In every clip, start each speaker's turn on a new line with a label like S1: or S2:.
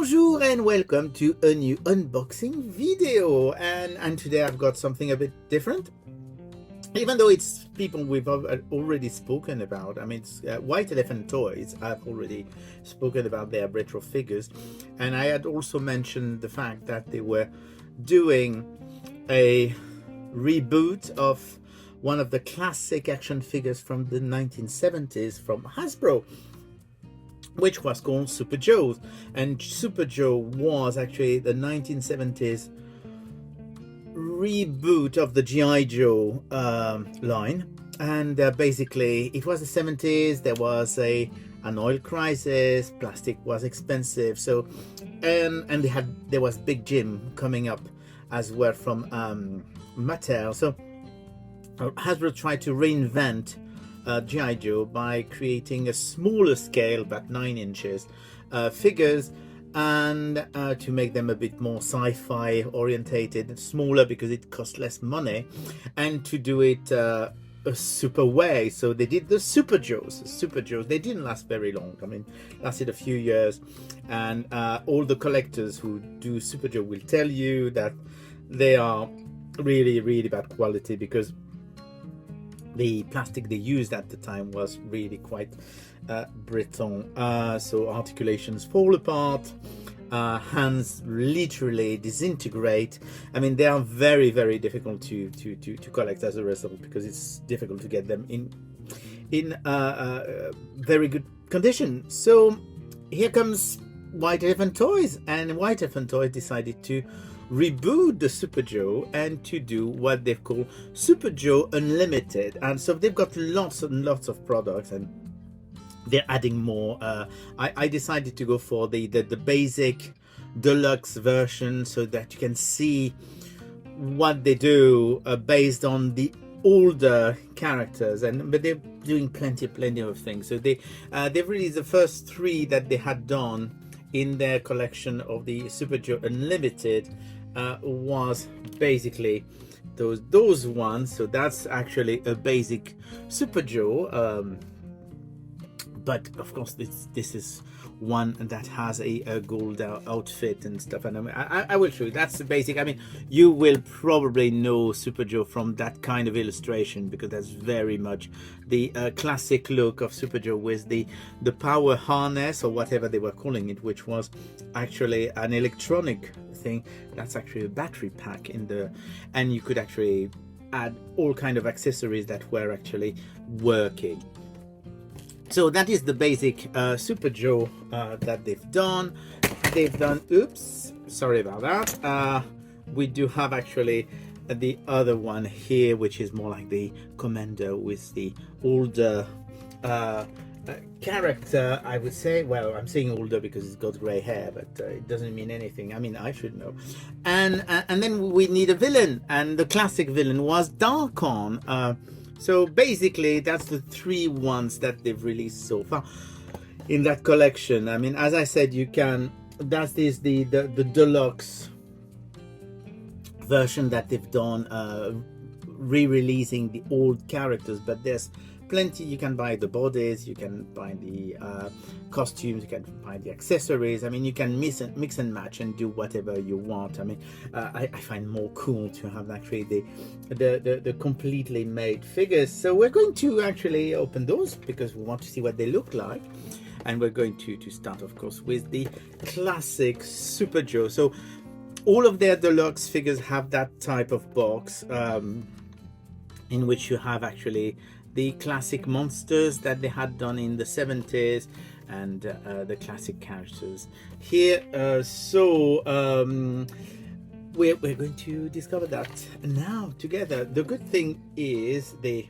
S1: Bonjour and welcome to a new unboxing video, and today I've got something a bit different, even though it's people we've already spoken about. I mean, it's White Elephant Toys. I've already spoken about their retro figures, and I had also mentioned the fact that they were doing a reboot of one of the classic action figures from the 1970s from Hasbro, which was called Super Joe's. And Super Joe was actually the 1970s reboot of the G.I. Joe line. And basically it was the 70s. There was an oil crisis, plastic was expensive, so and there was Big Jim coming up as well from Mattel. So Hasbro tried to reinvent G.I. Joe by creating a smaller scale, about 9 inches figures, and to make them a bit more sci-fi orientated, smaller because it cost less money, and to do it a super way. So they did the Super Joes. They didn't last very long. I mean, lasted a few years, and all the collectors who do Super Joe will tell you that they are really, really bad quality, because the plastic they used at the time was really quite brittle, so articulations fall apart, hands literally disintegrate. I mean, they are very, very difficult to collect as a result, because it's difficult to get them in very good condition. So here comes White Elephant Toys, and White Elephant Toys decided to reboot the Super Joe and to do what they've called Super Joe Unlimited. And so they've got lots and lots of products, and they're adding more. I decided to go for the basic deluxe version, so that you can see what they do based on the older characters, but they're doing plenty of things. So they've released the first 3 that they had done in their collection of the Super Joe Unlimited. Was basically those ones. So that's actually a basic Super Joe, but of course this is one that has a gold outfit and stuff, and I will show you. That's the basic. I mean, you will probably know Super Joe from that kind of illustration, because that's very much the classic look of Super Joe, with the power harness, or whatever they were calling it, which was actually an electronic thing. That's actually a battery pack and you could actually add all kind of accessories that were actually working. So that is the basic Super Joe that they've done. Oops, sorry about that. We do have actually the other one here, which is more like the Commando, with the older character, I would say. Well, I'm saying older because he's got gray hair, but it doesn't mean anything. I mean, I should know. And then we need a villain, and the classic villain was Duncan. So basically that's the 3 ones that they've released so far in that collection. I mean, as I said, you can, that is the deluxe version that they've done, re-releasing the old characters, but there's plenty. You can buy the bodies, you can buy the costumes, you can buy the accessories. I mean, you can mix and match and do whatever you want. I mean, I find more cool to have actually the completely made figures. So we're going to actually open those, because we want to see what they look like, and we're going to start, of course, with the classic Super Joe. So all of their deluxe figures have that type of box, in which you have actually the classic monsters that they had done in the 70s, and the classic characters here. We're going to discover that now together. The good thing is they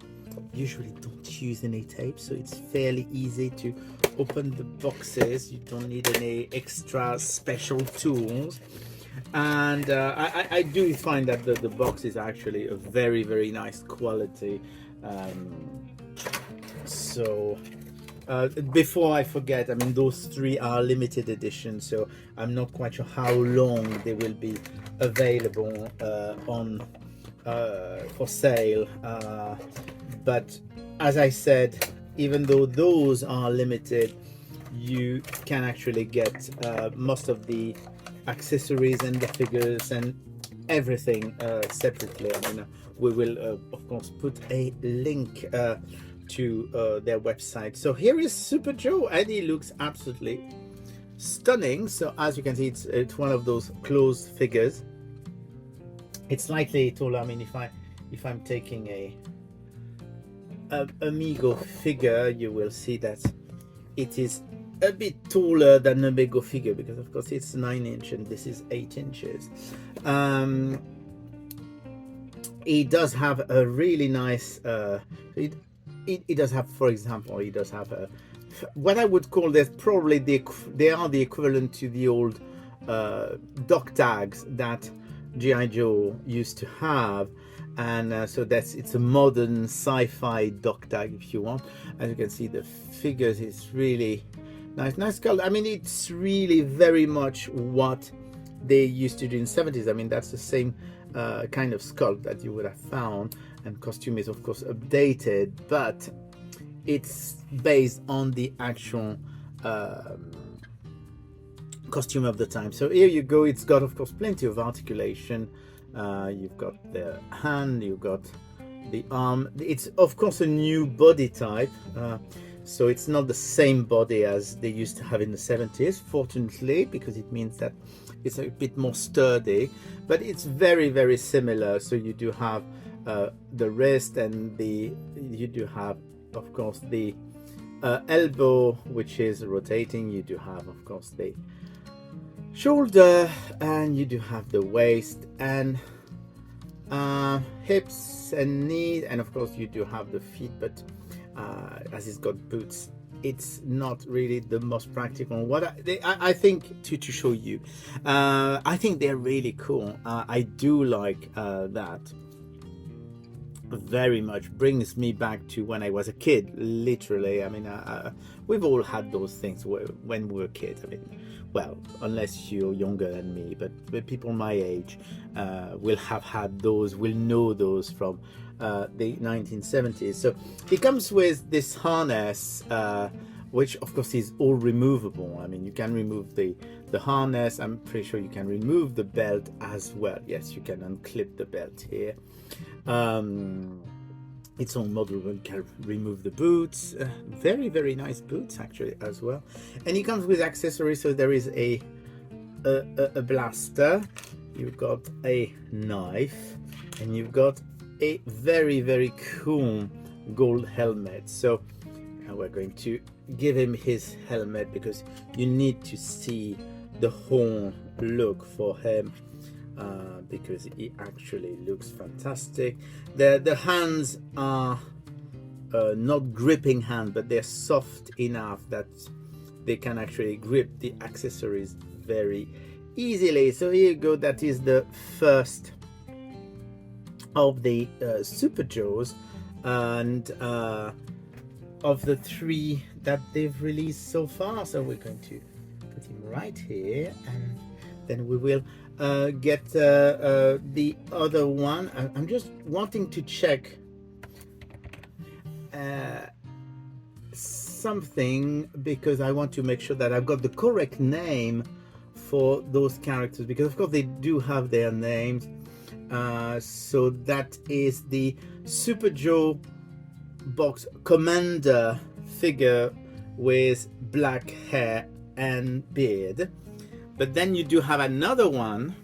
S1: usually don't use any tape, so it's fairly easy to open the boxes. You don't need any extra special tools. And I do find that the box is actually a very, very nice quality. Before I forget, I mean, those 3 are limited edition, so I'm not quite sure how long they will be available for sale, but as I said, even though those are limited, you can actually get most of the accessories and the figures and everything separately. I mean, we will of course put a link to their website. So here is Super Joe, and he looks absolutely stunning. So as you can see, it's one of those closed figures. It's slightly taller. I mean, if I'm taking a Amigo figure, you will see that it is a bit taller than a Amigo figure, because of course it's 9 inch and this is 8 inches. It does have a really nice it does have, for example, it does have a what I would call, there's probably they are the equivalent to the old dock tags that G.I. Joe used to have. And so it's a modern sci-fi dock tag, if you want. As you can see, the figures is really nice color. I mean, it's really very much what they used to do in the 70s. I mean, that's the same kind of sculpt that you would have found, and costume is of course updated, but it's based on the actual costume of the time. So here you go. It's got of course plenty of articulation. You've got the hand, you've got the arm. It's of course a new body type, so it's not the same body as they used to have in the 70s, fortunately, because it means that it's a bit more sturdy, but it's very similar. So you do have the wrist, and you do have of course the elbow, which is rotating. You do have of course the shoulder, and you do have the waist and hips and knees, and of course you do have the feet, but as it's got boots, it's not really the most practical. What I think to show you, I think they're really cool. I do like that very much. Brings me back to when I was a kid, literally. I mean, we've all had those things when we were kids. I mean, well, unless you're younger than me, but people my age will have had those, will know those from the 1970s. So it comes with this harness, which of course is all removable. I mean, you can remove the harness. I'm pretty sure you can remove the belt as well. Yes, you can unclip the belt here. It's all modelable. You can remove the boots. Very nice boots actually as well. And it comes with accessories. So there is a blaster. You've got a knife, and you've got a very cool gold helmet. So we're going to give him his helmet, because you need to see the whole look for him, because he actually looks fantastic. The hands are not gripping hand, but they're soft enough that they can actually grip the accessories very easily. So here you go. That is the first of the Super Joes, and of the 3 that they've released so far. So we're going to put him right here, and then we will get the other one. I'm just wanting to check something, because I want to make sure that I've got the correct name for those characters, because of course they do have their names. So that is the Super Joe box Commander figure with black hair and beard. But then you do have another one.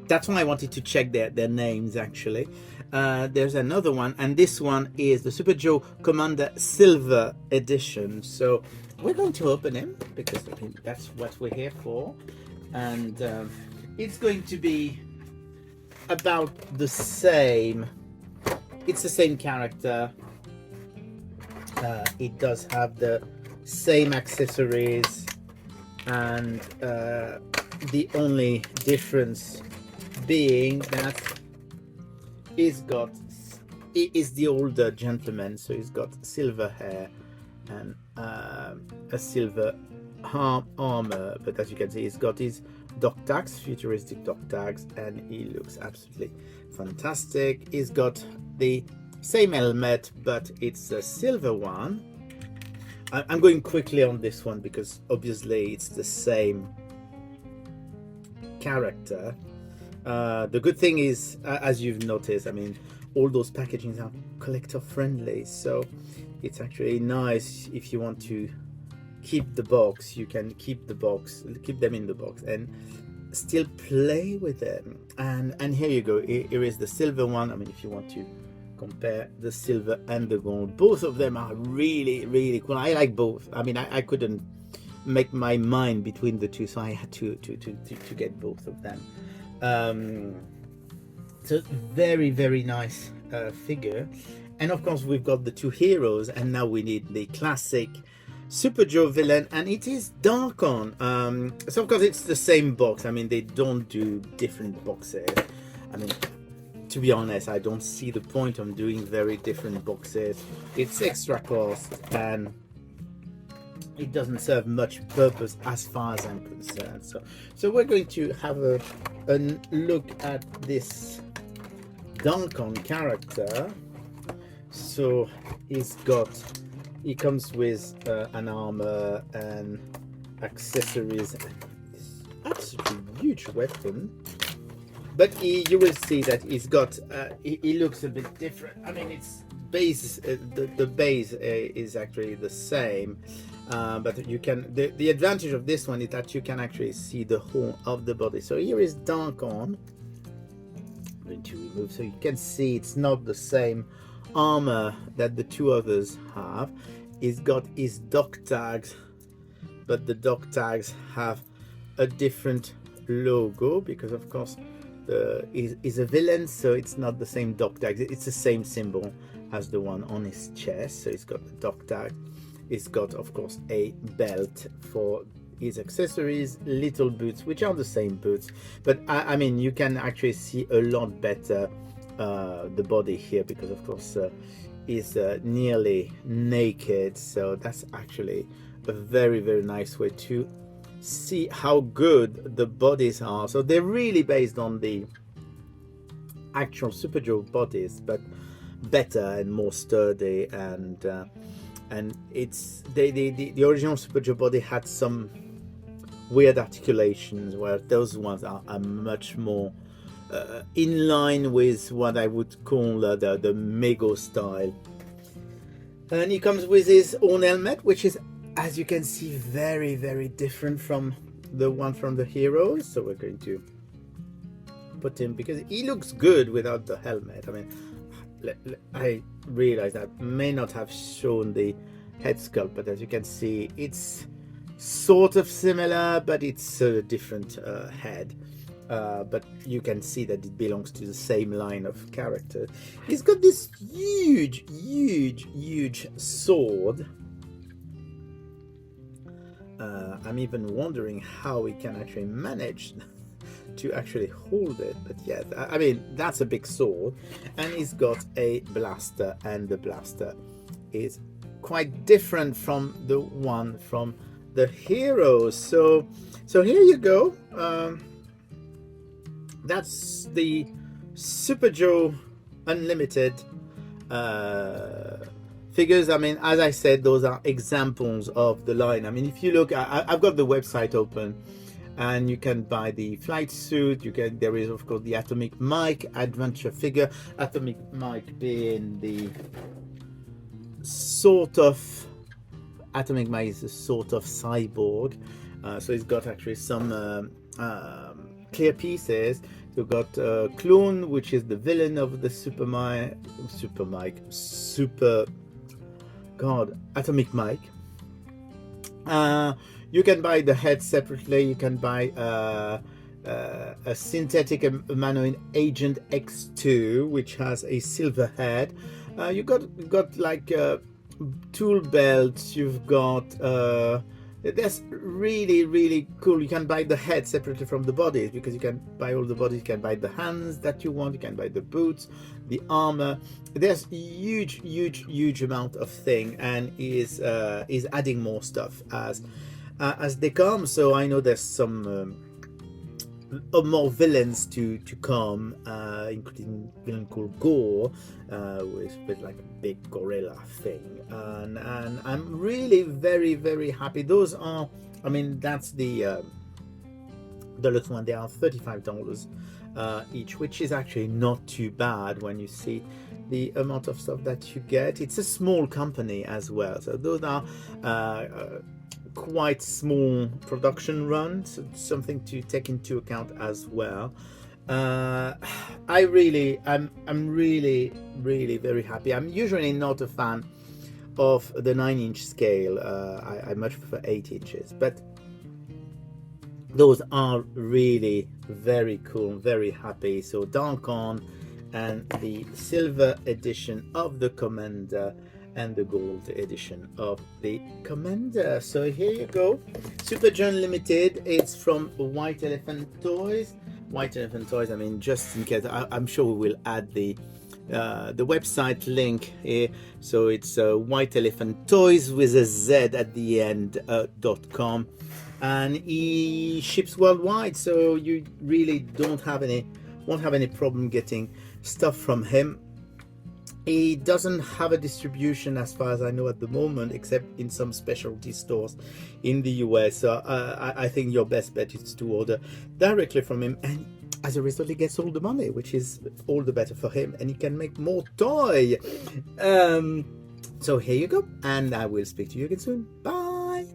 S1: That's why I wanted to check their names actually. There's another one, and this one is the Super Joe Commander Silver Edition. So we're going to open him, because I mean, that's what we're here for. And it's going to be about the same. It's the same character. It does have the same accessories, and the only difference being that he is the older gentleman, so he's got silver hair and a silver armor. But as you can see, he's got his dock tags, futuristic dock tags, and he looks absolutely fantastic. He's got the same helmet, but it's a silver one. I'm going quickly on this one because obviously it's the same character. The good thing is, as you've noticed, I mean, all those packagings are collector friendly, so it's actually nice. If you want to keep the box, you can keep them in the box and still play with them. And here you go, here is the silver one. I mean, if you want to compare the silver and the gold, both of them are really cool. I like both. I mean, I couldn't make my mind between the two, so I had to get both of them. So very nice figure. And of course we've got the two heroes, and now we need the classic Super Joe villain, and it is Duncan. So of course it's the same box. I mean, they don't do different boxes. I mean, to be honest, I don't see the point of doing very different boxes. It's extra cost and it doesn't serve much purpose as far as I'm concerned. So we're going to have a look at this Duncan character. So he comes with an armor and accessories and this absolutely huge weapon. But you will see that he's got he looks a bit different. I mean, it's base the base is actually the same, but you can the advantage of this one is that you can actually see the whole of the body. So here is Duncan. I'm going to remove so you can see it's not the same armor that the two others have. He's got his dog tags, but the dog tags have a different logo because of course is a villain, so it's not the same dog tag. It's the same symbol as the one on his chest. So he's got the dog tag. He's got of course a belt for his accessories, little boots, which are the same boots, but I mean you can actually see a lot better the body here because of course he's nearly naked. So that's actually a very nice way to see how good the bodies are. So they're really based on the actual Super Joe bodies, but better and more sturdy, and it's the original Super Joe body had some weird articulations, where those ones are much more in line with what I would call the Mego style. And he comes with his own helmet, which is, as you can see, very different from the one from the heroes. So we're going to put him, because he looks good without the helmet. I mean, I realize that may not have shown the head sculpt, but as you can see, it's sort of similar, but it's a different head. But you can see that it belongs to the same line of character. He's got this huge sword. I'm even wondering how he can actually manage to actually hold it, but yeah, I mean, that's a big sword. And he's got a blaster, and the blaster is quite different from the one from the heroes. So here you go. That's the Super Joe Unlimited figures. I mean, as I said, those are examples of the line. I mean, if you look, I've got the website open, and you can buy the flight suit. There is of course the Atomic Mike adventure figure. Atomic Mike being the sort of Atomic Mike is a sort of cyborg. So he's got actually some clear pieces. You've got Clone, which is the villain of the Atomic Mike. You can buy the head separately. You can buy a synthetic humanoid Agent X2, which has a silver head. You got like tool belts. You've got that's really cool. You can buy the head separately from the bodies, because you can buy all the bodies. You can buy the hands that you want. You can buy the boots, the armor. There's huge amount of thing, and is adding more stuff as they come. So I know there's some more villains to come, including a villain called Gore, with like a big gorilla thing, and I'm really very, very happy. Those are, I mean, that's the little one. They are $35 each, which is actually not too bad when you see the amount of stuff that you get. It's a small company as well, so those are quite small production runs, so something to take into account as well. I'm really very happy. I'm usually not a fan of the 9-inch scale. I much prefer 8 inches, but those are really very cool. Very happy. So Duncan and the silver edition of the Commander and the gold edition of the Commander. So here you go, Super John Limited. It's from White Elephant Toys. White Elephant Toys, I mean, just in case, I'm sure we will add the website link here. So it's White Elephant Toys with a Z at the end .com, and he ships worldwide, so you really won't have any problem getting stuff from him. He doesn't have a distribution as far as I know at the moment, except in some specialty stores in the US. So I think your best bet is to order directly from him, and as a result he gets all the money, which is all the better for him, and he can make more toy. So here you go, and I will speak to you again soon. Bye.